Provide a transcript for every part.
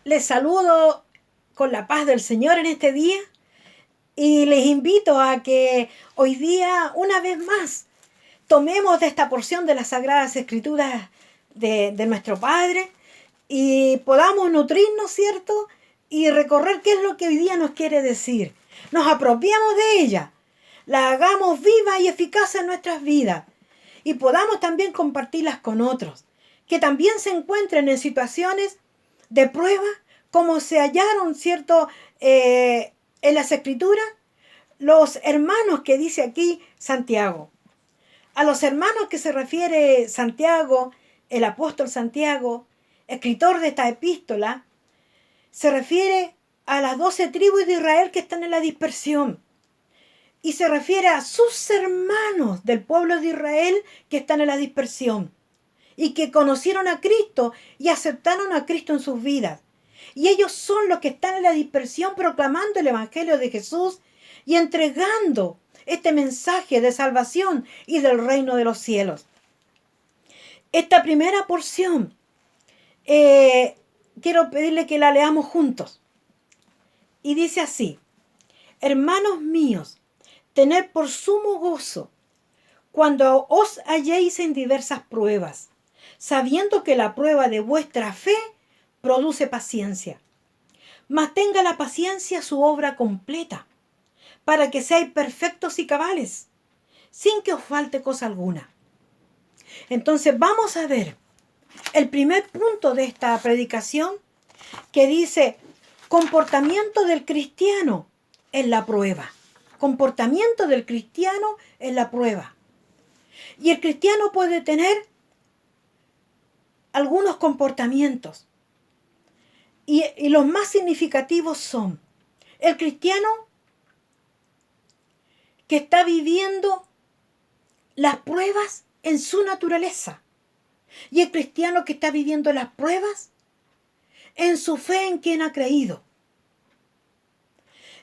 Les saludo con la paz del Señor en este día y les invito a que hoy día, una vez más, tomemos de esta porción de las Sagradas Escrituras de nuestro Padre y podamos nutrirnos, ¿cierto? Y recorrer qué es lo que hoy día nos quiere decir. Nos apropiamos de ella, la hagamos viva y eficaz en nuestras vidas y podamos también compartirlas con otros, que también se encuentren en situaciones de prueba, como se hallaron, ¿cierto? En las Escrituras, los hermanos que dice aquí Santiago. A los hermanos que se refiere Santiago, el apóstol Santiago, escritor de esta epístola, se refiere a las 12 tribus de Israel que están en la dispersión. Y se refiere a sus hermanos del pueblo de Israel que están en la dispersión y que conocieron a Cristo y aceptaron a Cristo en sus vidas. Y ellos son los que están en la dispersión proclamando el Evangelio de Jesús y entregando este mensaje de salvación y del reino de los cielos. Esta primera porción, quiero pedirle que la leamos juntos. Y dice así: hermanos míos, tened por sumo gozo cuando os halléis en diversas pruebas, sabiendo que la prueba de vuestra fe produce paciencia. Mas tenga la paciencia su obra completa, para que seáis perfectos y cabales, sin que os falte cosa alguna. Entonces vamos a ver el primer punto de esta predicación, que dice comportamiento del cristiano en la prueba. Comportamiento del cristiano en la prueba. Y el cristiano puede tener algunos comportamientos. Y los más significativos son el cristiano que está viviendo las pruebas en su naturaleza. Y el cristiano que está viviendo las pruebas en su fe en quien ha creído.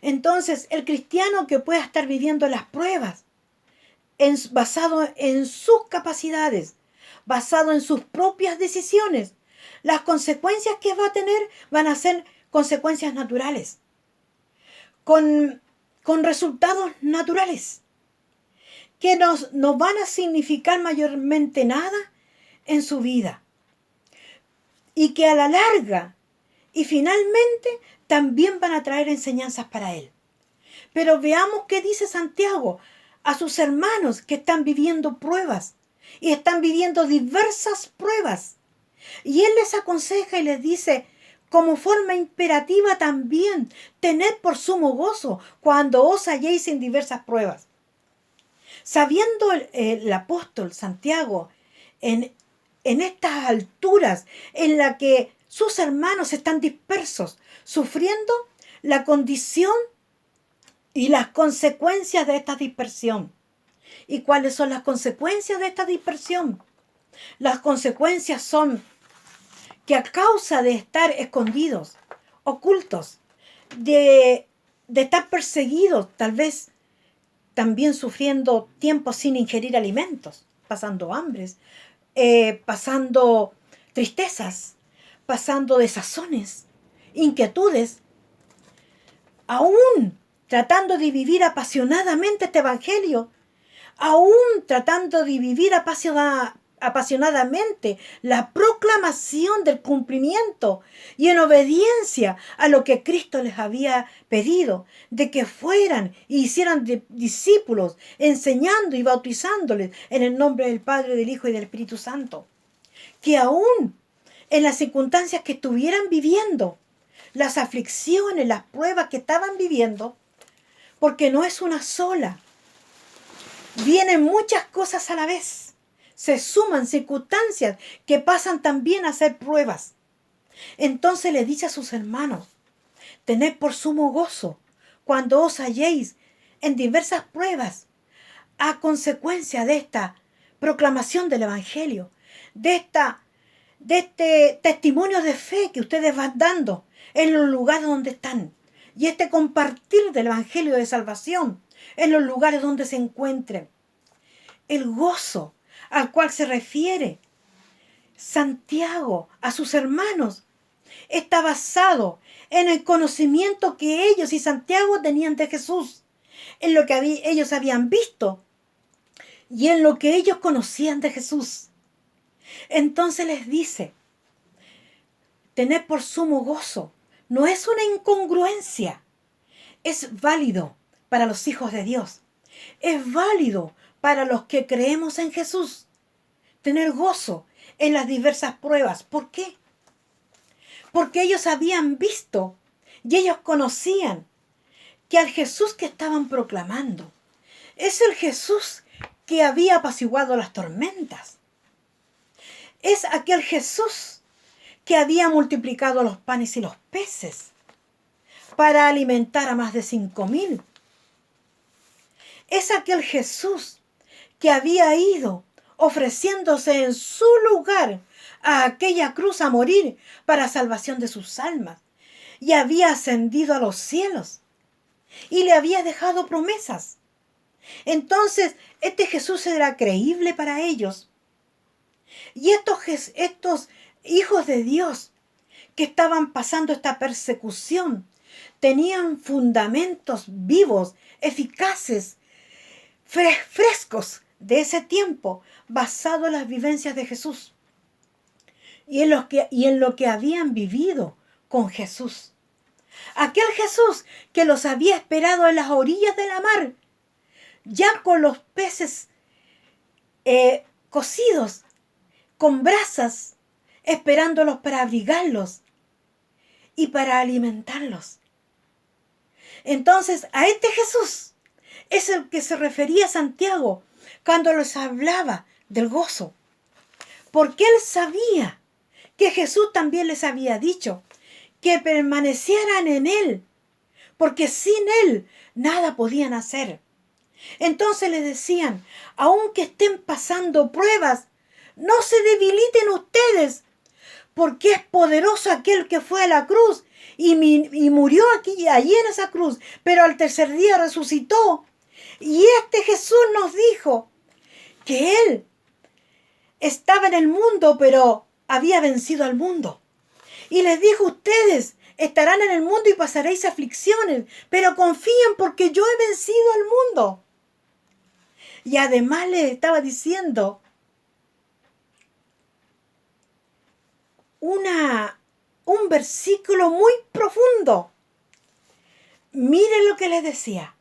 Entonces, el cristiano que pueda estar viviendo las pruebas basado en sus capacidades, basado en sus propias decisiones, las consecuencias que va a tener van a ser consecuencias naturales, con resultados naturales, que no van a significar mayormente nada en su vida, y que a la larga y finalmente también van a traer enseñanzas para él. Pero veamos qué dice Santiago a sus hermanos que están viviendo pruebas y están viviendo diversas pruebas. Y él les aconseja y les dice, como forma imperativa también, tened por sumo gozo cuando os halléis en diversas pruebas. Sabiendo el apóstol Santiago en estas alturas en la que sus hermanos están dispersos, sufriendo la condición y las consecuencias de esta dispersión. ¿Y cuáles son las consecuencias de esta dispersión? Las consecuencias son que a causa de estar escondidos, ocultos, de estar perseguidos, tal vez también sufriendo tiempo sin ingerir alimentos, pasando hambres, pasando tristezas, pasando desazones, inquietudes, aún tratando de vivir apasionadamente este evangelio, aún tratando de vivir apasionadamente la proclamación del cumplimiento y en obediencia a lo que Cristo les había pedido, de que fueran y hicieran discípulos, enseñando y bautizándoles en el nombre del Padre, del Hijo y del Espíritu Santo. Que aún en las circunstancias que estuvieran viviendo, las aflicciones, las pruebas que estaban viviendo, porque no es una sola, vienen muchas cosas a la vez, se suman circunstancias que pasan también a ser pruebas. Entonces le dice a sus hermanos, tened por sumo gozo cuando os halléis en diversas pruebas a consecuencia de esta proclamación del Evangelio, de este testimonio de fe que ustedes van dando en los lugares donde están, y este compartir del Evangelio de salvación en los lugares donde se encuentren. El gozo al cual se refiere Santiago a sus hermanos está basado en el conocimiento que ellos y Santiago tenían de Jesús, en lo que ellos habían visto y en lo que ellos conocían de Jesús. Entonces les dice, tened por sumo gozo. No es una incongruencia, es válido para los hijos de Dios. Es válido para los que creemos en Jesús. Tener gozo en las diversas pruebas. ¿Por qué? Porque ellos habían visto y ellos conocían que al Jesús que estaban proclamando es el Jesús que había apaciguado las tormentas. Es aquel Jesús que había multiplicado los panes y los peces para alimentar a más de 5,000. Es aquel Jesús que había ido ofreciéndose en su lugar a aquella cruz a morir para salvación de sus almas, y había ascendido a los cielos y le había dejado promesas. Entonces, este Jesús era creíble para ellos. Y estos hijos de Dios que estaban pasando esta persecución tenían fundamentos vivos, eficaces, frescos de ese tiempo, basados en las vivencias de Jesús y en lo que habían vivido con Jesús. Aquel Jesús que los había esperado en las orillas de la mar, ya con los peces cocidos, con brasas, esperándolos para abrigarlos y para alimentarlos. Entonces, a este Jesús es el que se refería Santiago cuando les hablaba del gozo. Porque él sabía que Jesús también les había dicho que permanecieran en él, porque sin él nada podían hacer. Entonces les decían, aunque estén pasando pruebas, no se debiliten ustedes, porque es poderoso aquel que fue a la cruz y murió allí en esa cruz, pero al tercer día resucitó. Y este Jesús nos dijo que él estaba en el mundo, pero había vencido al mundo. Y les dijo, ustedes estarán en el mundo y pasaréis aflicciones, pero confíen porque yo he vencido al mundo. Y además les estaba diciendo un versículo muy profundo. Miren lo que les decía.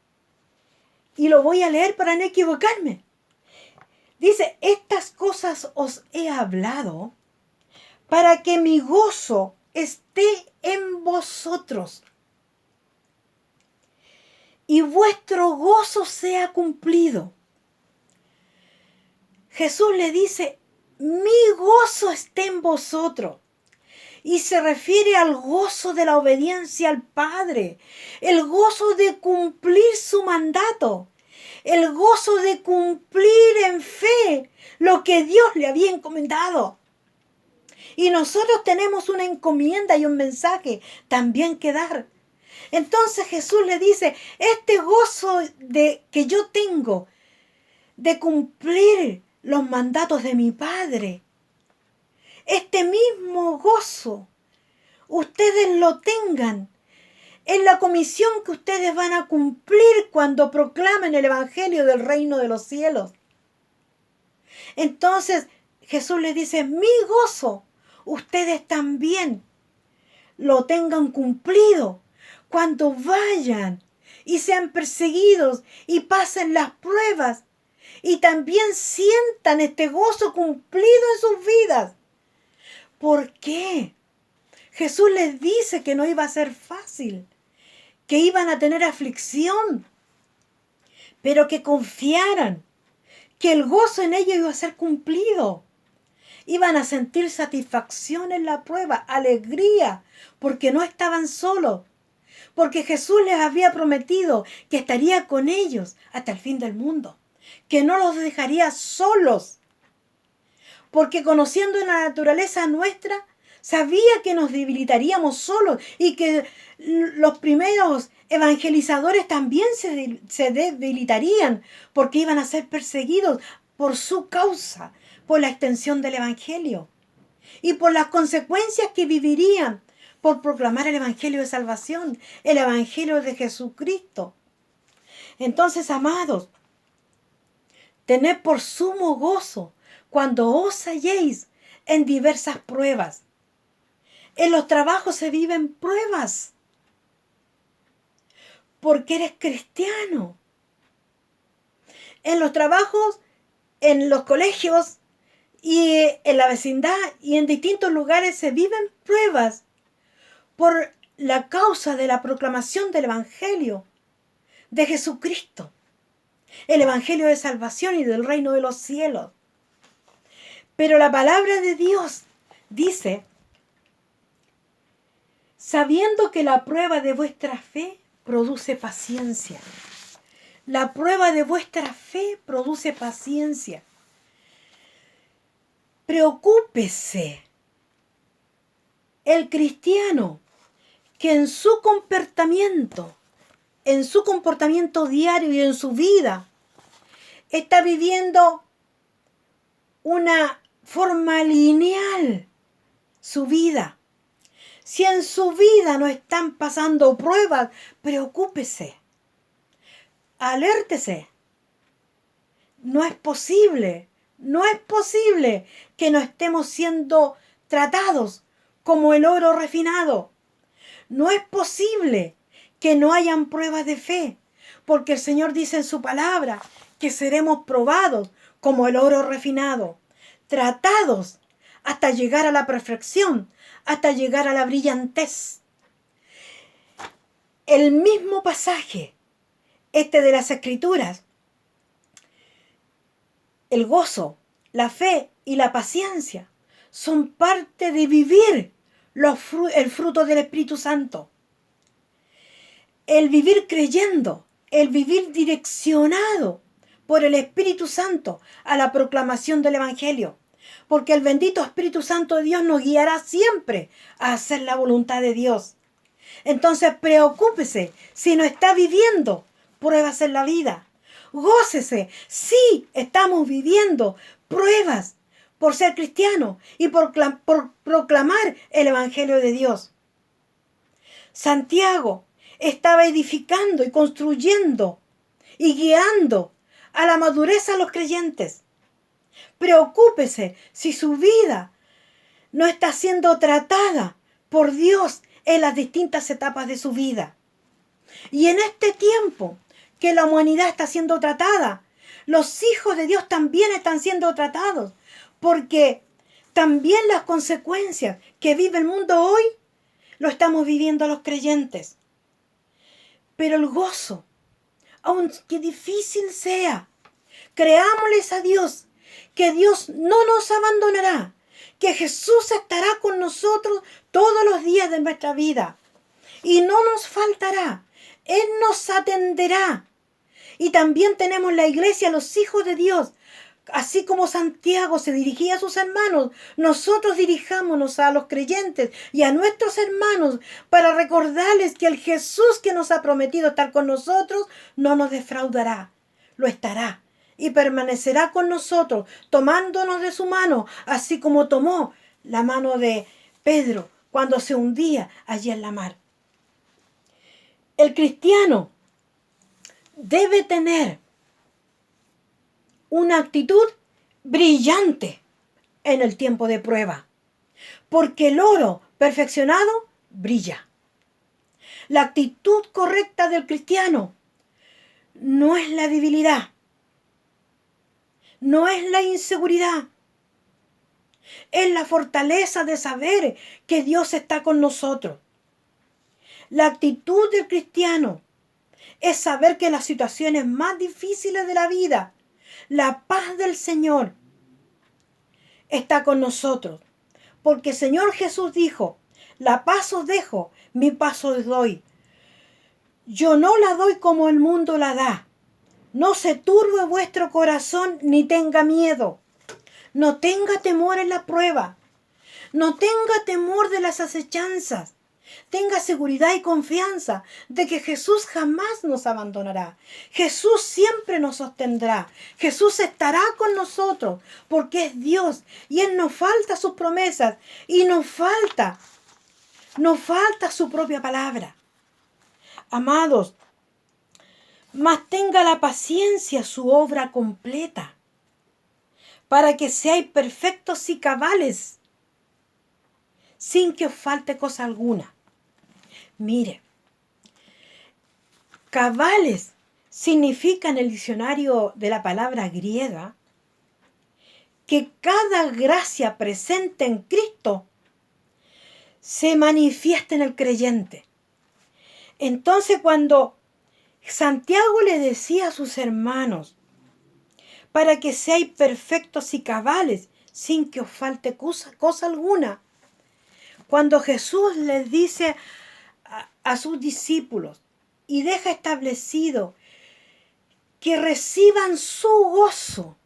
Y lo voy a leer para no equivocarme. Dice, estas cosas os he hablado para que mi gozo esté en vosotros y vuestro gozo sea cumplido. Jesús le dice, mi gozo está en vosotros. Y se refiere al gozo de la obediencia al Padre, el gozo de cumplir su mandato, el gozo de cumplir en fe lo que Dios le había encomendado. Y nosotros tenemos una encomienda y un mensaje también que dar. Entonces Jesús le dice, este gozo que yo tengo de cumplir los mandatos de mi Padre, este mismo gozo, ustedes lo tengan en la comisión que ustedes van a cumplir cuando proclamen el Evangelio del reino de los cielos. Entonces Jesús les dice, mi gozo, ustedes también lo tengan cumplido cuando vayan y sean perseguidos y pasen las pruebas y también sientan este gozo cumplido en sus vidas. ¿Por qué? Jesús les dice que no iba a ser fácil, que iban a tener aflicción, pero que confiaran, que el gozo en ellos iba a ser cumplido. Iban a sentir satisfacción en la prueba, alegría, porque no estaban solos, porque Jesús les había prometido que estaría con ellos hasta el fin del mundo, que no los dejaría solos. Porque conociendo la naturaleza nuestra, sabía que nos debilitaríamos solos y que los primeros evangelizadores también se debilitarían porque iban a ser perseguidos por su causa, por la extensión del evangelio y por las consecuencias que vivirían por proclamar el Evangelio de salvación, el Evangelio de Jesucristo. Entonces, amados, tened por sumo gozo cuando os halléis en diversas pruebas. En los trabajos se viven pruebas, porque eres cristiano. En los trabajos, en los colegios y en la vecindad y en distintos lugares se viven pruebas por la causa de la proclamación del Evangelio de Jesucristo, el Evangelio de salvación y del reino de los cielos. Pero la palabra de Dios dice, sabiendo que la prueba de vuestra fe produce paciencia. La prueba de vuestra fe produce paciencia. Preocúpese el cristiano que en su comportamiento diario y en su vida, está viviendo una forma lineal su vida. Si en su vida no están pasando pruebas, preocúpese, alértese. No es posible que no estemos siendo tratados como el oro refinado. No es posible que no hayan pruebas de fe, porque el Señor dice en su palabra que seremos probados como el oro refinado, tratados hasta llegar a la perfección, hasta llegar a la brillantez. El mismo pasaje, de las Escrituras, el gozo, la fe y la paciencia son parte de vivir el fruto del Espíritu Santo. El vivir creyendo, el vivir direccionado por el Espíritu Santo a la proclamación del Evangelio. Porque el bendito Espíritu Santo de Dios nos guiará siempre a hacer la voluntad de Dios. Entonces preocúpese si no está viviendo pruebas en la vida. Gócese, sí estamos viviendo pruebas por ser cristiano y por proclamar el Evangelio de Dios. Santiago estaba edificando y construyendo y guiando a la madurez a los creyentes. Preocúpese si su vida no está siendo tratada por Dios en las distintas etapas de su vida. Y en este tiempo que la humanidad está siendo tratada, los hijos de Dios también están siendo tratados, porque también las consecuencias que vive el mundo hoy lo estamos viviendo los creyentes. Pero el gozo, aunque difícil sea, creámosles a Dios, que Dios no nos abandonará, que Jesús estará con nosotros todos los días de nuestra vida y no nos faltará. Él nos atenderá. Y también tenemos la iglesia, los hijos de Dios. Así como Santiago se dirigía a sus hermanos, nosotros dirijámonos a los creyentes y a nuestros hermanos para recordarles que el Jesús que nos ha prometido estar con nosotros no nos defraudará, lo estará y permanecerá con nosotros, tomándonos de su mano, así como tomó la mano de Pedro cuando se hundía allí en la mar. El cristiano debe tener una actitud brillante en el tiempo de prueba, porque el oro perfeccionado brilla. La actitud correcta del cristiano no es la debilidad, no es la inseguridad, es la fortaleza de saber que Dios está con nosotros. La actitud del cristiano es saber que en las situaciones más difíciles de la vida, la paz del Señor está con nosotros. Porque el Señor Jesús dijo, la paz os dejo, mi paz os doy. Yo no la doy como el mundo la da. No se turbe vuestro corazón ni tenga miedo. No tenga temor en la prueba. No tenga temor de las acechanzas. Tenga seguridad y confianza de que Jesús jamás nos abandonará. Jesús siempre nos sostendrá. Jesús estará con nosotros porque es Dios y Él nos falta sus promesas y nos falta Nos falta su propia palabra. Amados, mas tenga la paciencia su obra completa, para que seáis perfectos y cabales, sin que os falte cosa alguna. Mire, cabales significa en el diccionario de la palabra griega que cada gracia presente en Cristo se manifiesta en el creyente. Entonces, cuando Santiago le decía a sus hermanos, para que seáis perfectos y cabales, sin que os falte cosa alguna, cuando Jesús les dice a sus discípulos y deja establecido que reciban su gozo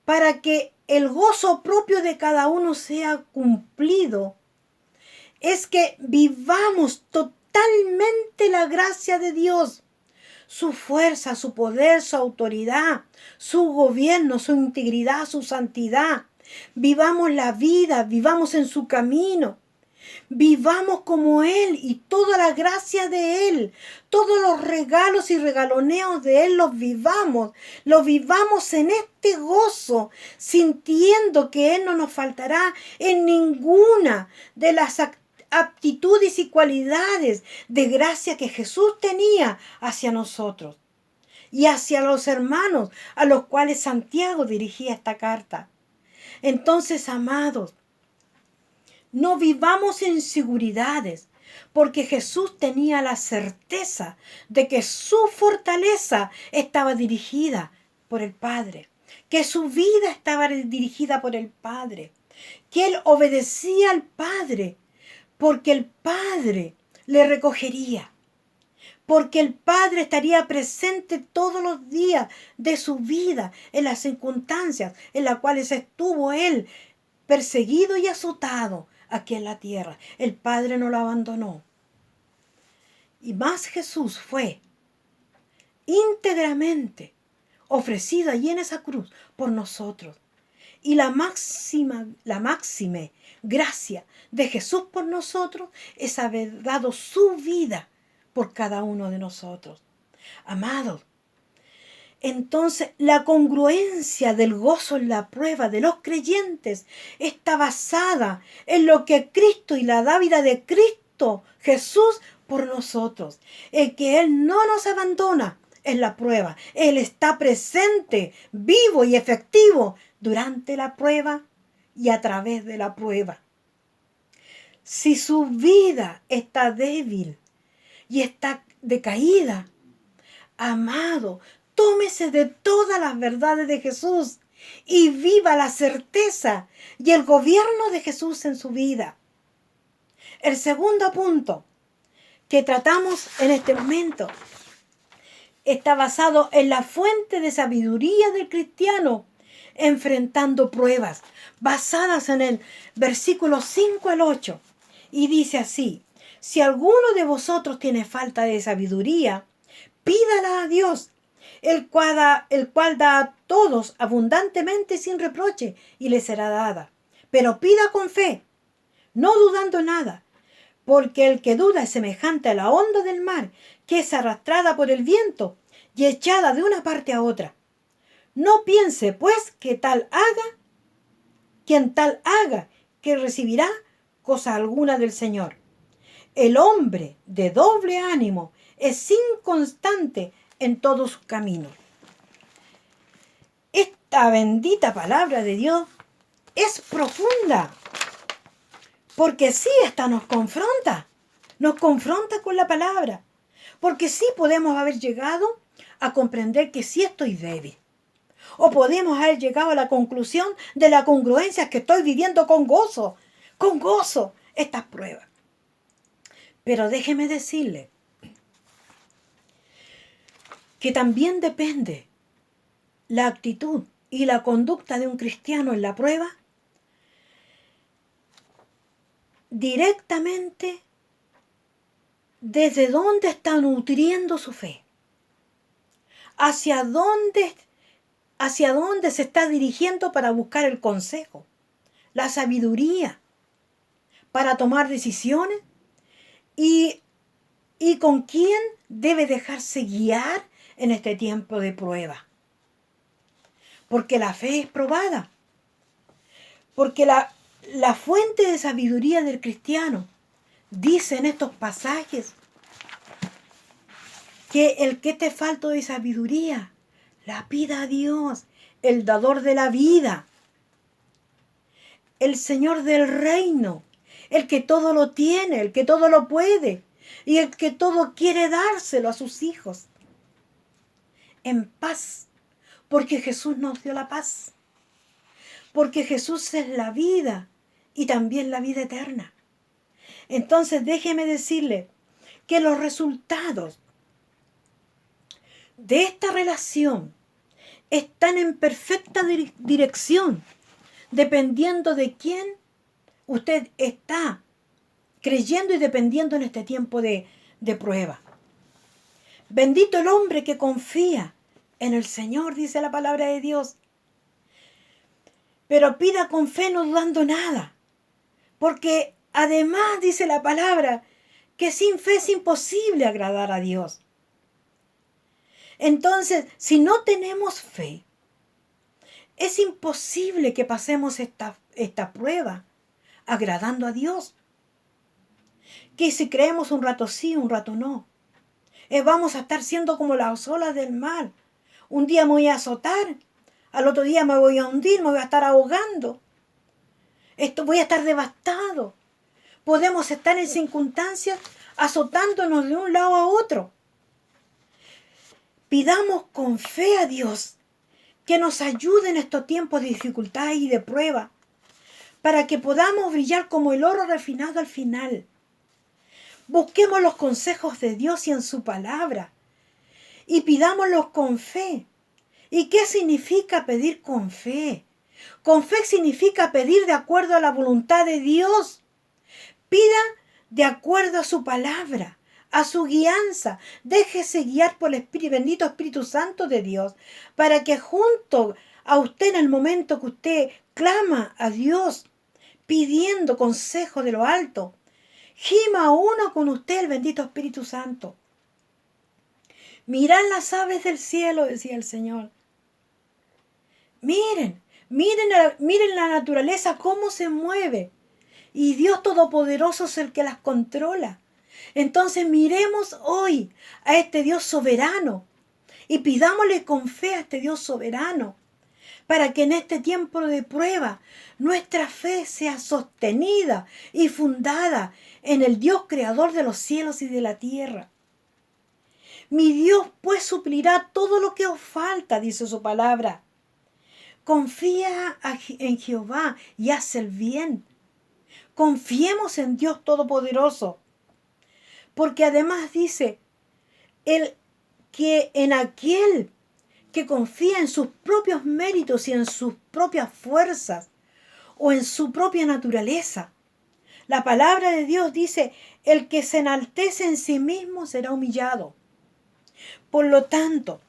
para que el gozo propio de cada uno sea cumplido, es que vivamos totalmente la gracia de Dios, su fuerza, su poder, su autoridad, su gobierno, su integridad, su santidad. Vivamos la vida, vivamos en su camino. Vivamos como Él y toda la gracia de Él, todos los regalos y regaloneos de Él los vivamos en este gozo, sintiendo que Él no nos faltará en ninguna de las aptitudes y cualidades de gracia que Jesús tenía hacia nosotros y hacia los hermanos a los cuales Santiago dirigía esta carta. Entonces, amados, no vivamos en inseguridades, porque Jesús tenía la certeza de que su fortaleza estaba dirigida por el Padre, que su vida estaba dirigida por el Padre, que Él obedecía al Padre, porque el Padre le recogería, porque el Padre estaría presente todos los días de su vida, en las circunstancias en las cuales estuvo Él perseguido y azotado aquí en la tierra. El Padre no lo abandonó. Y más, Jesús fue íntegramente ofrecido allí en esa cruz por nosotros. Y la máxime gracia de Jesús por nosotros es haber dado su vida por cada uno de nosotros. Amados, entonces la congruencia del gozo en la prueba de los creyentes está basada en lo que Cristo y la dávida de Cristo Jesús por nosotros. El que Él no nos abandona en la prueba. Él está presente, vivo y efectivo durante la prueba y a través de la prueba. Si su vida está débil y está decaída, amado, tómese de todas las verdades de Jesús y viva la certeza y el gobierno de Jesús en su vida. El segundo punto que tratamos en este momento está basado en la fuente de sabiduría del cristiano enfrentando pruebas, basadas en el versículo 5 al 8. Y dice así: si alguno de vosotros tiene falta de sabiduría, pídala a Dios, el cual da a todos abundantemente sin reproche, y le será dada. Pero pida con fe, no dudando nada, porque el que duda es semejante a la onda del mar, que es arrastrada por el viento y echada de una parte a otra. No piense, pues, quien tal haga, que recibirá cosa alguna del Señor. El hombre de doble ánimo es inconstante en todos sus caminos. Esta bendita palabra de Dios es profunda, porque sí, esta nos confronta con la palabra, porque sí podemos haber llegado a comprender que sí estoy débil, o podemos haber llegado a la conclusión de la congruencia que estoy viviendo con gozo estas pruebas. Pero déjeme decirle que también depende la actitud y la conducta de un cristiano en la prueba directamente desde dónde está nutriendo su fe, hacia dónde se está dirigiendo para buscar el consejo, la sabiduría, para tomar decisiones y, y con quién debe dejarse guiar en este tiempo de prueba. Porque la fe es probada. Porque la fuente de sabiduría del cristiano dice en estos pasajes que el que te falta de sabiduría, la pida a Dios, el dador de la vida, el Señor del reino, el que todo lo tiene, el que todo lo puede y el que todo quiere dárselo a sus hijos. En paz, porque Jesús nos dio la paz, porque Jesús es la vida y también la vida eterna. Entonces déjeme decirle que los resultados de esta relación están en perfecta dirección, dependiendo de quién usted está creyendo y dependiendo en este tiempo de prueba. Bendito el hombre que confía en el Señor, dice la palabra de Dios. Pero pida con fe, no dudando nada. Porque además dice la palabra que sin fe es imposible agradar a Dios. Entonces, si no tenemos fe, es imposible que pasemos esta prueba agradando a Dios. Que si creemos un rato sí, un rato no. Vamos a estar siendo como las olas del mar. Un día me voy a azotar, al otro día me voy a hundir, me voy a estar ahogando. Voy a estar devastado. Podemos estar en circunstancias azotándonos de un lado a otro. Pidamos con fe a Dios que nos ayude en estos tiempos de dificultad y de prueba, para que podamos brillar como el oro refinado al final. Busquemos los consejos de Dios y en su palabra, y pidámoslos con fe. ¿Y qué significa pedir con fe? Con fe significa pedir de acuerdo a la voluntad de Dios. Pida de acuerdo a su palabra, a su guianza. Déjese guiar por el bendito Espíritu Santo de Dios, para que junto a usted, en el momento que usted clama a Dios, pidiendo consejo de lo alto, gima uno con usted el bendito Espíritu Santo. Mirad las aves del cielo, decía el Señor. Miren la naturaleza, cómo se mueve. Y Dios Todopoderoso es el que las controla. Entonces miremos hoy a este Dios soberano y pidámosle con fe a este Dios soberano, para que en este tiempo de prueba nuestra fe sea sostenida y fundada en el Dios creador de los cielos y de la tierra. Mi Dios pues suplirá todo lo que os falta, dice su palabra. Confía en Jehová y haz el bien. Confiemos en Dios Todopoderoso. Porque además dice, que en aquel que confía en sus propios méritos y en sus propias fuerzas o en su propia naturaleza. La palabra de Dios dice, el que se enaltece en sí mismo será humillado. Por lo tanto,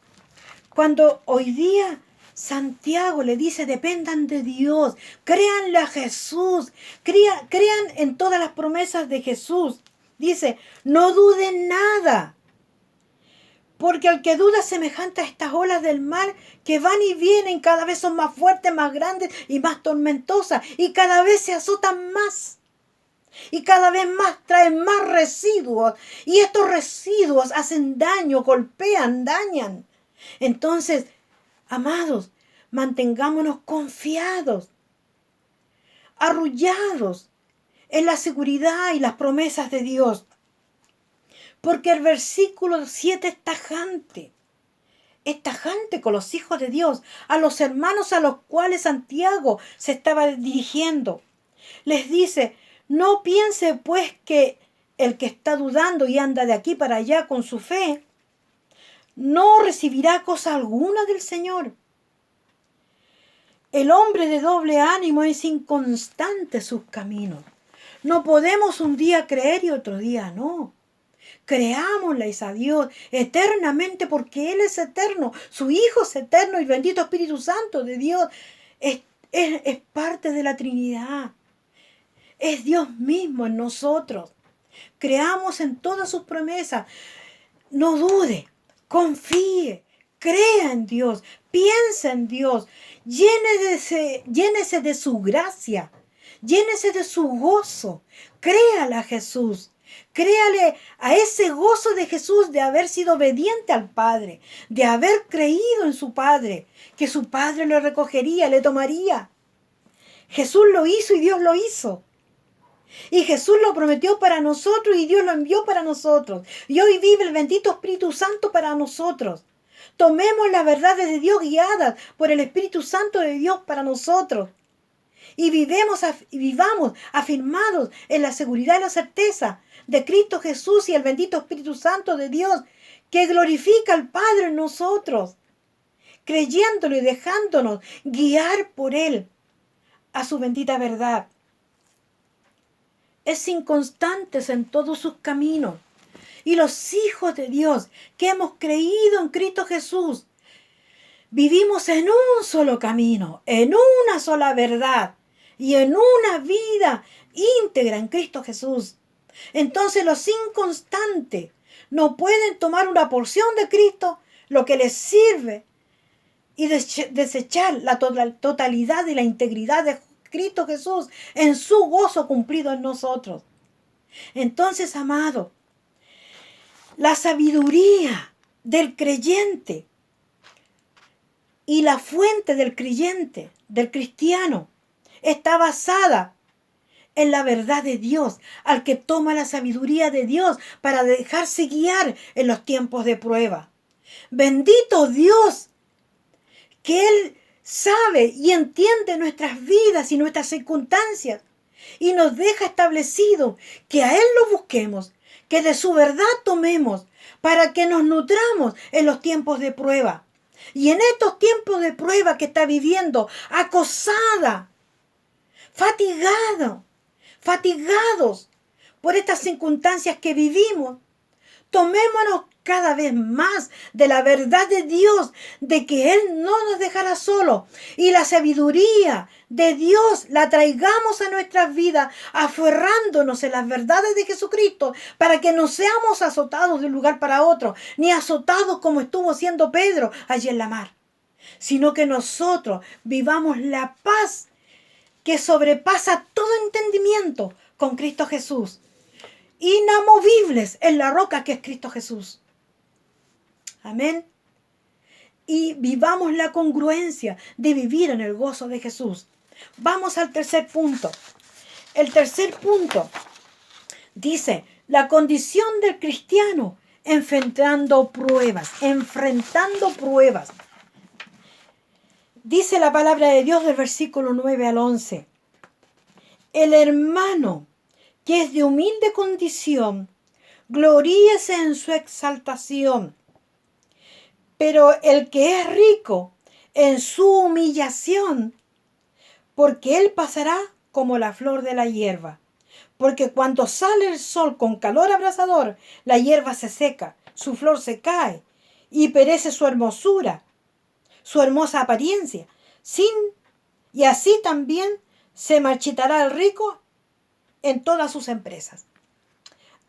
cuando hoy día Santiago le dice, dependan de Dios, créanle a Jesús, crean en todas las promesas de Jesús. Dice, no duden nada. Porque al que duda semejante a estas olas del mar que van y vienen, cada vez son más fuertes, más grandes y más tormentosas. Y cada vez se azotan más. Y cada vez más traen más residuos. Y estos residuos hacen daño, golpean, dañan. Entonces, amados, mantengámonos confiados, arrullados en la seguridad y las promesas de Dios. Porque el versículo 7 es tajante con los hijos de Dios, a los hermanos a los cuales Santiago se estaba dirigiendo. Les dice, no piense pues que el que está dudando y anda de aquí para allá con su fe, no recibirá cosa alguna del Señor. El hombre de doble ánimo es inconstante sus caminos. No podemos un día creer y otro día no. Creámosles a Dios eternamente porque Él es eterno, su Hijo es eterno y el bendito Espíritu Santo de Dios es parte de la Trinidad. Es Dios mismo en nosotros. Creamos en todas sus promesas. No dude, confíe, crea en Dios, piensa en Dios, llénese de su gracia, llénese de su gozo, créale a Jesús. Créale a ese gozo de Jesús de haber sido obediente al Padre, de haber creído en su Padre, que su Padre le recogería, le tomaría. Jesús lo hizo y Dios lo hizo. Y Jesús lo prometió para nosotros y Dios lo envió para nosotros. Y hoy vive el bendito Espíritu Santo para nosotros. Tomemos las verdades de Dios guiadas por el Espíritu Santo de Dios para nosotros. Y vivamos afirmados en la seguridad y la certeza de Cristo Jesús y el bendito Espíritu Santo de Dios que glorifica al Padre en nosotros, creyéndolo y dejándonos guiar por Él a su bendita verdad. Es inconstantes en todos sus caminos. Y los hijos de Dios que hemos creído en Cristo Jesús, vivimos en un solo camino, en una sola verdad y en una vida íntegra en Cristo Jesús. Entonces los inconstantes no pueden tomar una porción de Cristo, lo que les sirve, y desechar la totalidad y la integridad de Cristo Jesús en su gozo cumplido en nosotros. Entonces, amado, la sabiduría del creyente y la fuente del creyente, del cristiano, está basada en la verdad de Dios, al que toma la sabiduría de Dios para dejarse guiar en los tiempos de prueba. Bendito Dios, que Él sabe y entiende nuestras vidas y nuestras circunstancias y nos deja establecido que a Él lo busquemos, que de su verdad tomemos para que nos nutramos en los tiempos de prueba. Y en estos tiempos de prueba que está viviendo, acosada, fatigados por estas circunstancias que vivimos, tomémonos cada vez más de la verdad de Dios, de que Él no nos dejará solos, y la sabiduría de Dios la traigamos a nuestras vidas, aferrándonos en las verdades de Jesucristo, para que no seamos azotados de un lugar para otro, ni azotados como estuvo siendo Pedro allí en la mar, sino que nosotros vivamos la paz que sobrepasa todo entendimiento con Cristo Jesús, inamovibles en la roca que es Cristo Jesús. Amén. Y vivamos la congruencia de vivir en el gozo de Jesús. Vamos al tercer punto. El tercer punto dice la condición del cristiano enfrentando pruebas. Dice la palabra de Dios del versículo 9 al 11. El hermano que es de humilde condición, gloríese en su exaltación. Pero el que es rico en su humillación, porque él pasará como la flor de la hierba. Porque cuando sale el sol con calor abrasador, la hierba se seca, su flor se cae y perece su hermosura, su hermosa apariencia. Y así también se marchitará el rico en todas sus empresas.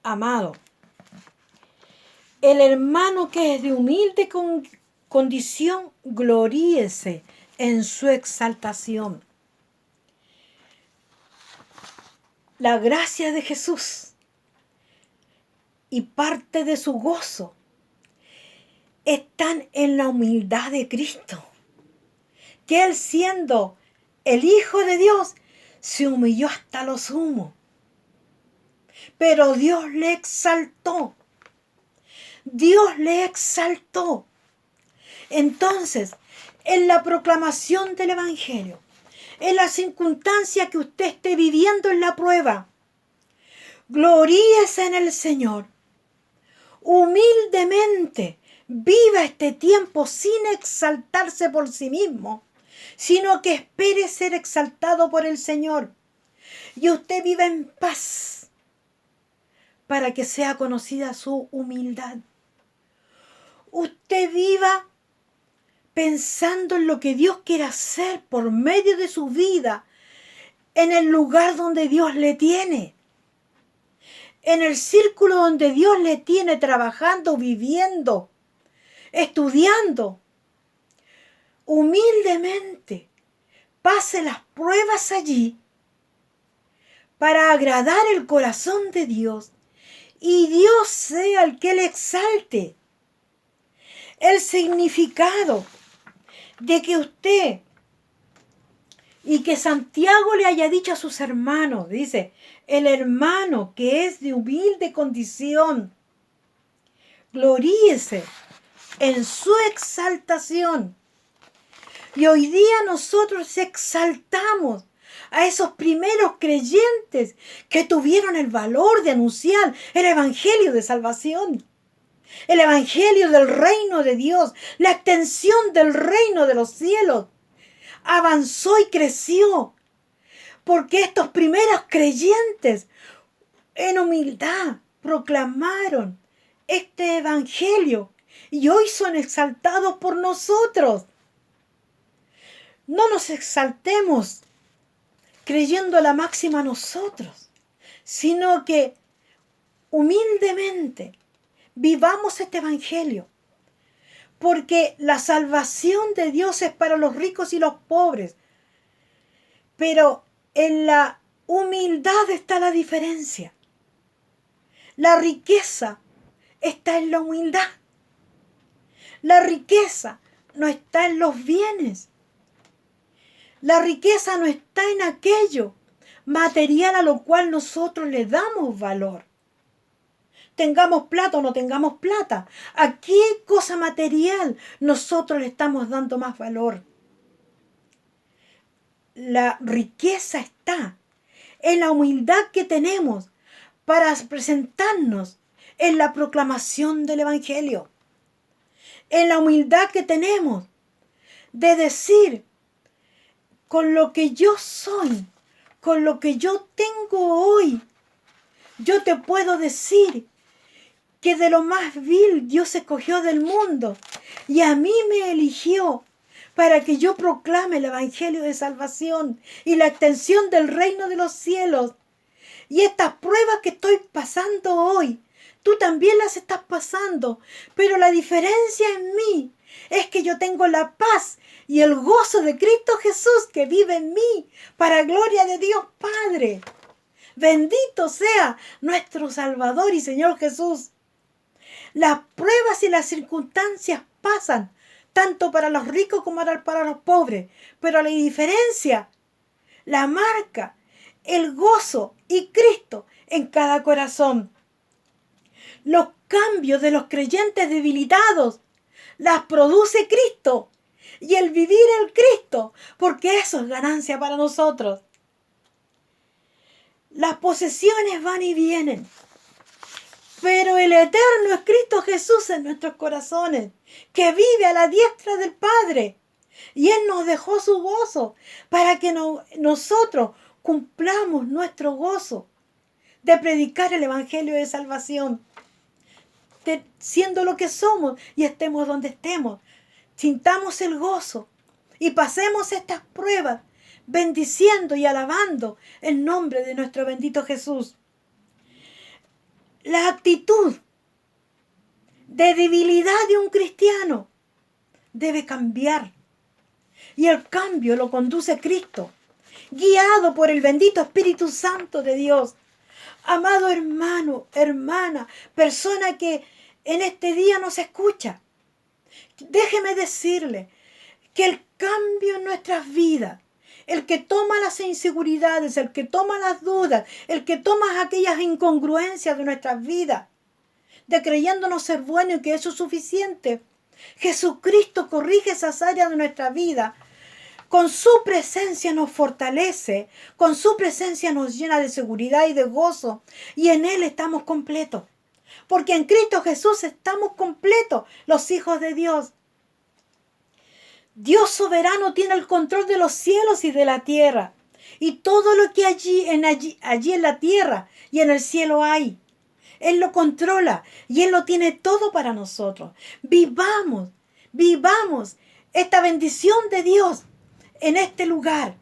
Amado, el hermano que es de humilde condición, gloríese en su exaltación. La gracia de Jesús y parte de su gozo están en la humildad de Cristo, que Él, siendo el Hijo de Dios, se humilló hasta lo sumo. Pero Dios le exaltó. Entonces, en la proclamación del Evangelio, en la circunstancia que usted esté viviendo en la prueba, gloríese en el Señor. Humildemente viva este tiempo sin exaltarse por sí mismo, sino que espere ser exaltado por el Señor. Y usted viva en paz para que sea conocida su humildad. Usted viva pensando en lo que Dios quiere hacer por medio de su vida, en el lugar donde Dios le tiene. en el círculo donde Dios le tiene trabajando, viviendo, estudiando, humildemente, pase las pruebas allí para agradar el corazón de Dios y Dios sea el que le exalte. El significado de que usted y que Santiago le haya dicho a sus hermanos, dice, el hermano que es de humilde condición, gloríese en su exaltación. Y hoy día nosotros exaltamos a esos primeros creyentes que tuvieron el valor de anunciar el evangelio de salvación. El evangelio del reino de Dios, la extensión del reino de los cielos, avanzó y creció, porque estos primeros creyentes en humildad proclamaron este evangelio y hoy son exaltados por nosotros. No nos exaltemos creyendo la máxima nosotros, sino que humildemente vivamos este evangelio, porque la salvación de Dios es para los ricos y los pobres, pero en la humildad está la diferencia. La riqueza está en la humildad. La riqueza no está en los bienes. La riqueza no está en aquello material a lo cual nosotros le damos valor. Tengamos plata o no tengamos plata, ¿a qué cosa material nosotros le estamos dando más valor? La riqueza está en la humildad que tenemos para presentarnos en la proclamación del evangelio. En la humildad que tenemos de decir, con lo que yo soy, con lo que yo tengo hoy, yo te puedo decir que de lo más vil Dios escogió del mundo y a mí me eligió para que yo proclame el evangelio de salvación y la extensión del reino de los cielos. Y estas pruebas que estoy pasando hoy, tú también las estás pasando, pero la diferencia en mí es que yo tengo la paz y el gozo de Cristo Jesús que vive en mí, para gloria de Dios Padre. Bendito sea nuestro Salvador y Señor Jesús. Las pruebas y las circunstancias pasan, tanto para los ricos como para los pobres, pero la diferencia, la marca, el gozo y Cristo en cada corazón. Los cambios de los creyentes debilitados las produce Cristo y el vivir el Cristo, porque eso es ganancia para nosotros. Las posesiones van y vienen, pero el eterno es Cristo Jesús en nuestros corazones, que vive a la diestra del Padre. Y Él nos dejó su gozo para que nosotros cumplamos nuestro gozo de predicar el evangelio de salvación, siendo lo que somos y estemos donde estemos. Sintamos el gozo y pasemos estas pruebas bendiciendo y alabando el nombre de nuestro bendito Jesús. La actitud de debilidad de un cristiano debe cambiar. Y el cambio lo conduce Cristo, guiado por el bendito Espíritu Santo de Dios. Amado hermano, hermana, persona que en este día nos escucha, déjeme decirle que el cambio en nuestras vidas, el que toma las inseguridades, el que toma las dudas, el que toma aquellas incongruencias de nuestras vidas, de creyéndonos ser bueno y que eso es suficiente, Jesucristo corrige esas áreas de nuestra vida. Con su presencia nos fortalece, con su presencia nos llena de seguridad y de gozo, y en Él estamos completos. Porque en Cristo Jesús estamos completos, los hijos de Dios. Dios soberano tiene el control de los cielos y de la tierra, y todo lo que allí en la tierra y en el cielo hay. Él lo controla y Él lo tiene todo para nosotros. Vivamos esta bendición de Dios en este lugar,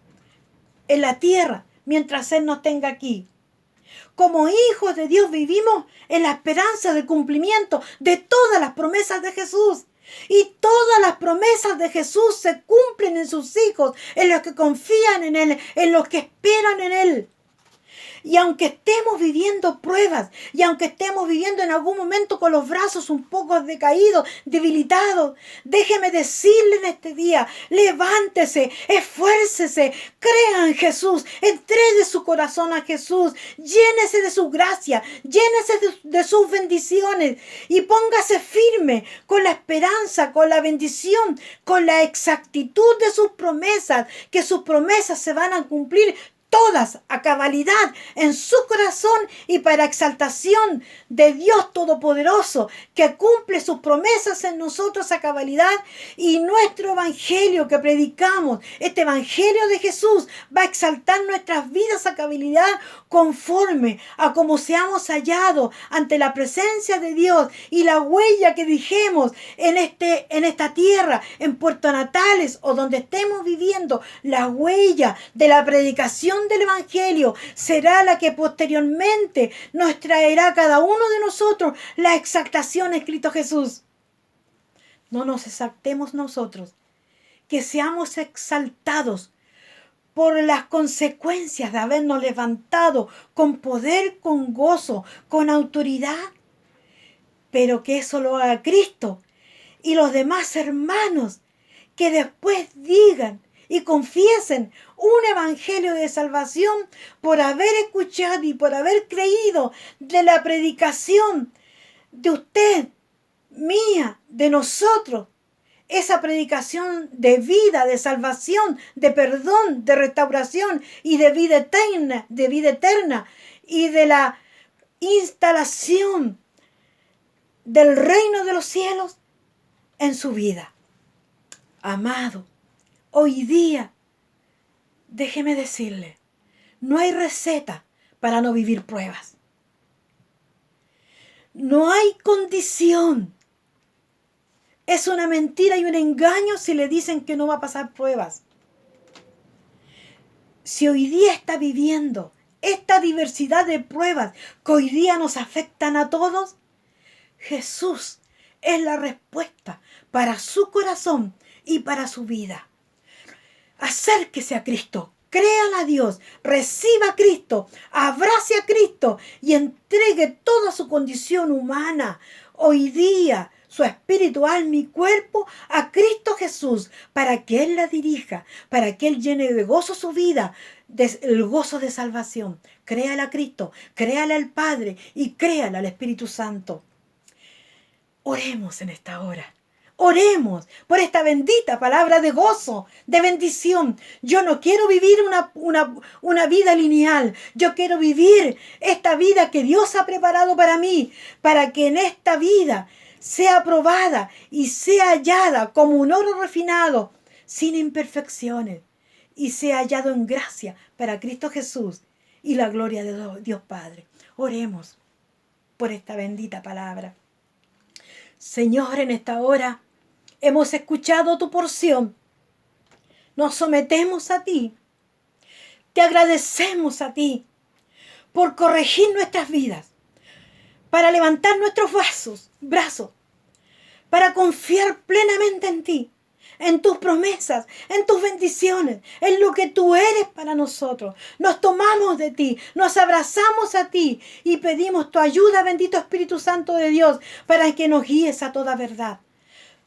en la tierra, mientras Él nos tenga aquí. Como hijos de Dios vivimos en la esperanza del cumplimiento de todas las promesas de Jesús. Y todas las promesas de Jesús se cumplen en sus hijos, en los que confían en Él, en los que esperan en Él. Y aunque estemos viviendo pruebas, y aunque estemos viviendo en algún momento con los brazos un poco decaídos, debilitados, déjeme decirle en este día, levántese, esfuércese, crea en Jesús, entregue su corazón a Jesús, llénese de su gracia, llénese de sus bendiciones y póngase firme con la esperanza, con la bendición, con la exactitud de sus promesas, que sus promesas se van a cumplir todas a cabalidad en su corazón y para exaltación de Dios Todopoderoso, que cumple sus promesas en nosotros a cabalidad, y nuestro evangelio que predicamos, este evangelio de Jesús, va a exaltar nuestras vidas a cabalidad conforme a como seamos hallados ante la presencia de Dios y la huella que dijimos en esta tierra, en Puerto Natales o donde estemos viviendo, la huella de la predicación del evangelio será la que posteriormente nos traerá a cada uno de nosotros la exaltación en Cristo Jesús. No nos exaltemos nosotros, que seamos exaltados por las consecuencias de habernos levantado con poder, con gozo, con autoridad, pero que eso lo haga Cristo y los demás hermanos que después digan y confiesen un evangelio de salvación por haber escuchado y por haber creído de la predicación de usted, mía, de nosotros. Esa predicación de vida, de salvación, de perdón, de restauración y de vida eterna y de la instalación del reino de los cielos en su vida. Amado, hoy día, déjeme decirle, no hay receta para no vivir pruebas. No hay condición. Es una mentira y un engaño si le dicen que no va a pasar pruebas. Si hoy día está viviendo esta diversidad de pruebas que hoy día nos afectan a todos, Jesús es la respuesta para su corazón y para su vida. Acérquese a Cristo, créale a Dios, reciba a Cristo, abrace a Cristo y entregue toda su condición humana hoy día, su espíritu, alma y cuerpo a Cristo Jesús, para que Él la dirija, para que Él llene de gozo su vida, el gozo de salvación. Créale a Cristo, créale al Padre y créale al Espíritu Santo. Oremos en esta hora. Oremos por esta bendita palabra de gozo, de bendición. Yo no quiero vivir una vida lineal. Yo quiero vivir esta vida que Dios ha preparado para mí, para que en esta vida sea aprobada y sea hallada como un oro refinado, sin imperfecciones, y sea hallado en gracia para Cristo Jesús y la gloria de Dios Padre. Oremos por esta bendita palabra. Señor, en esta hora hemos escuchado tu porción. Nos sometemos a ti. Te agradecemos a ti por corregir nuestras vidas, para levantar nuestros brazos, para confiar plenamente en ti, en tus promesas, en tus bendiciones, en lo que tú eres para nosotros. Nos tomamos de ti, nos abrazamos a ti y pedimos tu ayuda, bendito Espíritu Santo de Dios, para que nos guíes a toda verdad.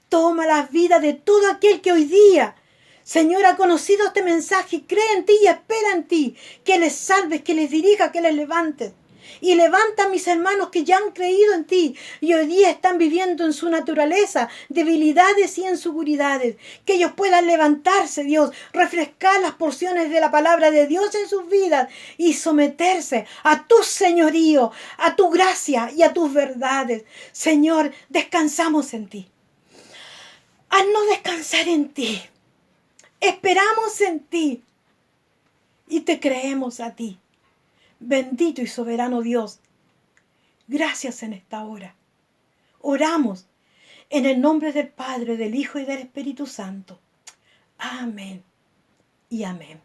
Toma las vidas de todo aquel que hoy día, Señor, ha conocido este mensaje y cree en ti y espera en ti, que les salves, que les dirijas, que les levantes. Y levanta a mis hermanos que ya han creído en ti y hoy día están viviendo en su naturaleza, debilidades y inseguridades. Que ellos puedan levantarse, Dios, refrescar las porciones de la palabra de Dios en sus vidas y someterse a tu señorío, a tu gracia y a tus verdades. Señor, descansamos en ti. Haznos descansar en ti. Esperamos en ti y te creemos a ti. Bendito y soberano Dios, gracias en esta hora. Oramos en el nombre del Padre, del Hijo y del Espíritu Santo. Amén y amén.